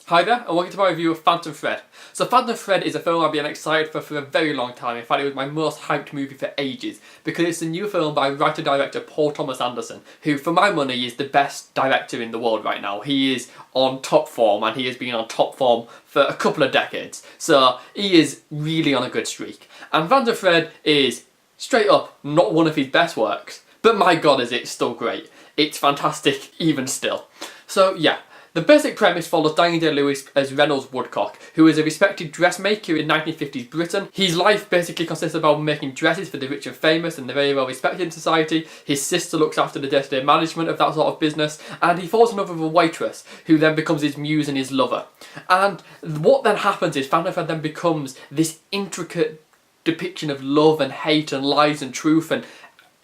Hi there, and welcome to my review of Phantom Thread. So Phantom Thread is a film I've been excited for a very long time. In fact, it was my most hyped movie for ages, because it's a new film by writer-director Paul Thomas Anderson, who for my money is the best director in the world right now. He is on top form, and he has been on top form for a couple of decades. So he is really on a good streak. And Phantom Thread is, straight up, not one of his best works, but my god is it still great. It's fantastic even still. So yeah. The basic premise follows Daniel Day-Lewis as Reynolds Woodcock, who is a respected dressmaker in 1950s Britain. His life basically consists about making dresses for the rich and famous and the very well respected in society. His sister looks after the day-to-day management of that sort of business, and he falls in love with a waitress, who then becomes his muse and his lover. And what then happens is Phantom Thread then becomes this intricate depiction of love and hate and lies and truth, and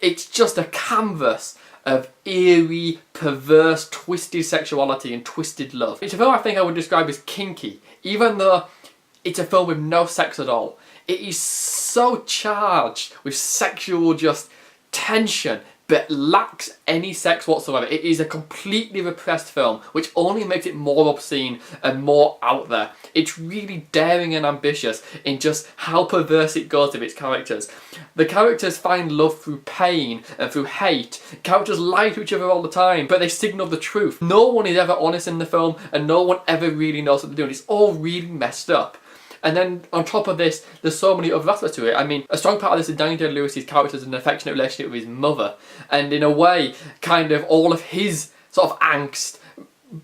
it's just a canvas of eerie, perverse, twisted sexuality and twisted love. It's a film I think I would describe as kinky, even though it's a film with no sex at all. It is so charged with sexual just tension, but lacks any sex whatsoever. It is a completely repressed film, which only makes it more obscene and more out there. It's really daring and ambitious in just how perverse it goes with its characters. The characters find love through pain and through hate. Characters lie to each other all the time, but they signal the truth. No one is ever honest in the film, and no one ever really knows what they're doing. It's all really messed up. And then on top of this, there's so many other aspects to it. I mean, a strong part of this is Daniel Day-Lewis's character has an affectionate relationship with his mother, and in a way, kind of all of his sort of angst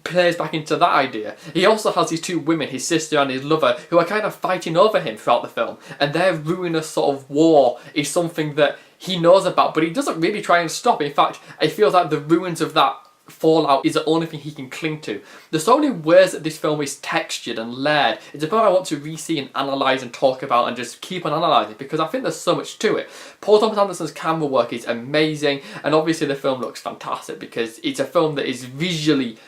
plays back into that idea. He also has these two women, his sister and his lover, who are kind of fighting over him throughout the film, and their ruinous sort of war is something that he knows about, but he doesn't really try and stop. In fact, I feel that the ruins of that fallout is the only thing he can cling to. There's so many ways that this film is textured and layered. It's a film I want to re-see and analyse and talk about and just keep on analysing, because I think there's so much to it. Paul Thomas Anderson's camera work is amazing, and obviously the film looks fantastic because it's a film that is visually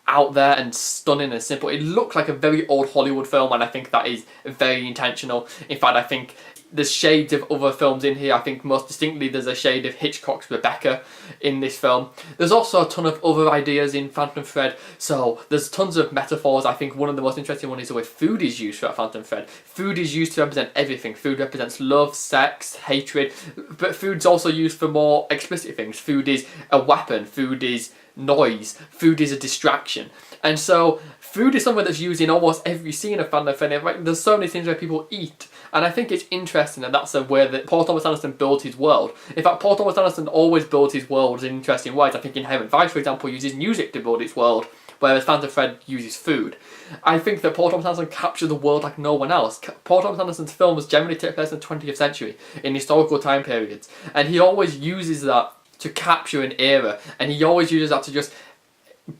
out there and stunning and simple. It looks like a very old Hollywood film, and I think that is very intentional. In fact, I think there's shades of other films in here. I think most distinctly there's a shade of Hitchcock's Rebecca in this film. There's also a ton of other ideas in Phantom Thread, so there's tons of metaphors. I think one of the most interesting ones is the way food is used throughout Phantom Thread. Food is used to represent everything. Food represents love, sex, hatred, but food's also used for more explicit things. Food is a weapon, food is noise, food is a distraction. And so food is something that's used in almost every scene of Phantom Thread. There's so many things where people eat, and I think it's interesting, and that's a way that Paul Thomas Anderson builds his world. In fact, Paul Thomas Anderson always builds his worlds in interesting ways. I think Inherent Vice, for example, uses music to build its world, whereas Phantom Thread uses food. I think that Paul Thomas Anderson captures the world like no one else. Paul Thomas Anderson's films generally take place in the 20th century, in historical time periods, and he always uses that to capture an era, and he always uses that to just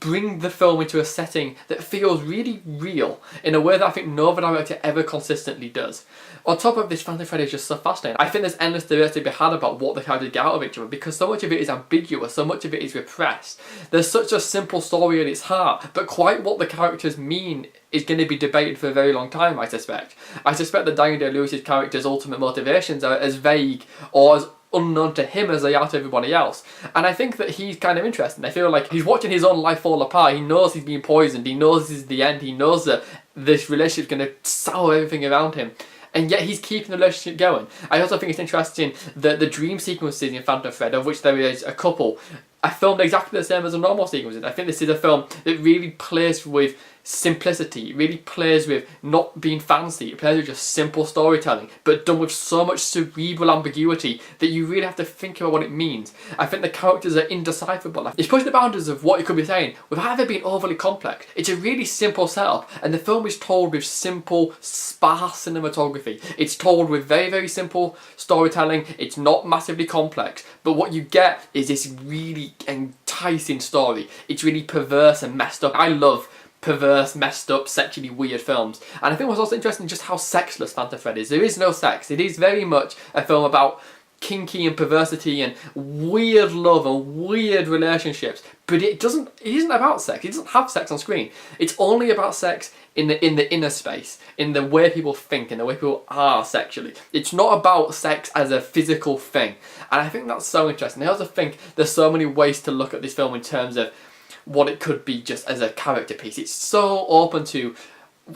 bring the film into a setting that feels really real in a way that I think no other director ever consistently does. On top of this, Phantom Thread is just so fascinating. I think there's endless debate to be had about what the characters get out of each other, because so much of it is ambiguous, so much of it is repressed. There's such a simple story at its heart, but quite what the characters mean is going to be debated for a very long time, I suspect. I suspect that Daniel Day-Lewis's character's ultimate motivations are as vague or as unknown to him as they are to everybody else, and I think that he's kind of interesting. I feel like he's watching his own life fall apart. He knows he's being poisoned, he knows this is the end, he knows that this relationship's going to sour everything around him, and yet he's keeping the relationship going. I also think it's interesting that the dream sequences in Phantom Thread, of which there is a couple, are filmed exactly the same as the normal sequences. I think this is a film that really plays with simplicity, it really plays with not being fancy, it plays with just simple storytelling, but done with so much cerebral ambiguity that you really have to think about what it means. I think the characters are indecipherable. It's pushing the boundaries of what it could be saying without ever being overly complex. It's a really simple setup, and the film is told with simple, sparse cinematography. It's told with very, very simple storytelling. It's not massively complex, but what you get is this really enticing story. It's really perverse and messed up. I love perverse, messed up, sexually weird films. And I think what's also interesting is just how sexless Phantom Thread is. There is no sex. It is very much a film about kinky and perversity and weird love and weird relationships, but it isn't about sex. It doesn't have sex on screen. It's only about sex in the inner space, in the way people think, in the way people are sexually. It's not about sex as a physical thing, and I think that's so interesting. I also think there's so many ways to look at this film in terms of what it could be just as a character piece. It's so open to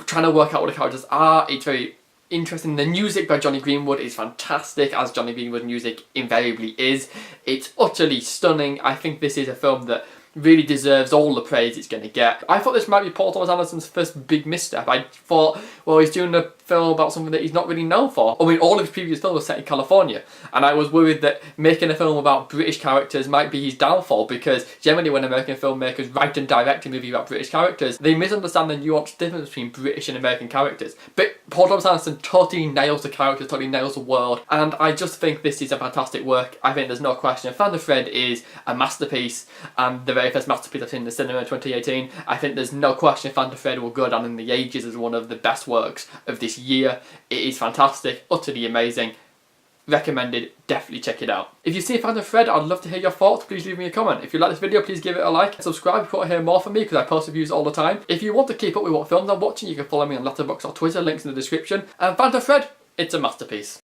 trying to work out what the characters are. It's very interesting. The music by Johnny Greenwood is fantastic, as Johnny Greenwood music invariably is. It's utterly stunning. I think this is a film that really deserves all the praise it's going to get. I thought this might be Paul Thomas Anderson's first big misstep. I thought, well, he's doing a film about something that he's not really known for. I mean, all of his previous films were set in California, and I was worried that making a film about British characters might be his downfall, because generally when American filmmakers write and direct a movie about British characters, they misunderstand the nuanced difference between British and American characters. But Paul Thomas Anderson totally nails the characters, totally nails the world, and I just think this is a fantastic work. I think there's no question. Phantom Thread is a masterpiece, and the very first masterpiece I've seen in the cinema in 2018. I think there's no question Phantom Thread will go down in the ages as one of the best works of this year. It is fantastic, utterly amazing, recommended, definitely check it out. If you've seen Phantom Thread, I'd love to hear your thoughts. Please leave me a comment. If you like this video, please give it a like and subscribe if you want to hear more from me, because I post reviews all the time. If you want to keep up with what films I'm watching, you can follow me on Letterboxd or Twitter, links in the description. And Phantom Thread, it's a masterpiece.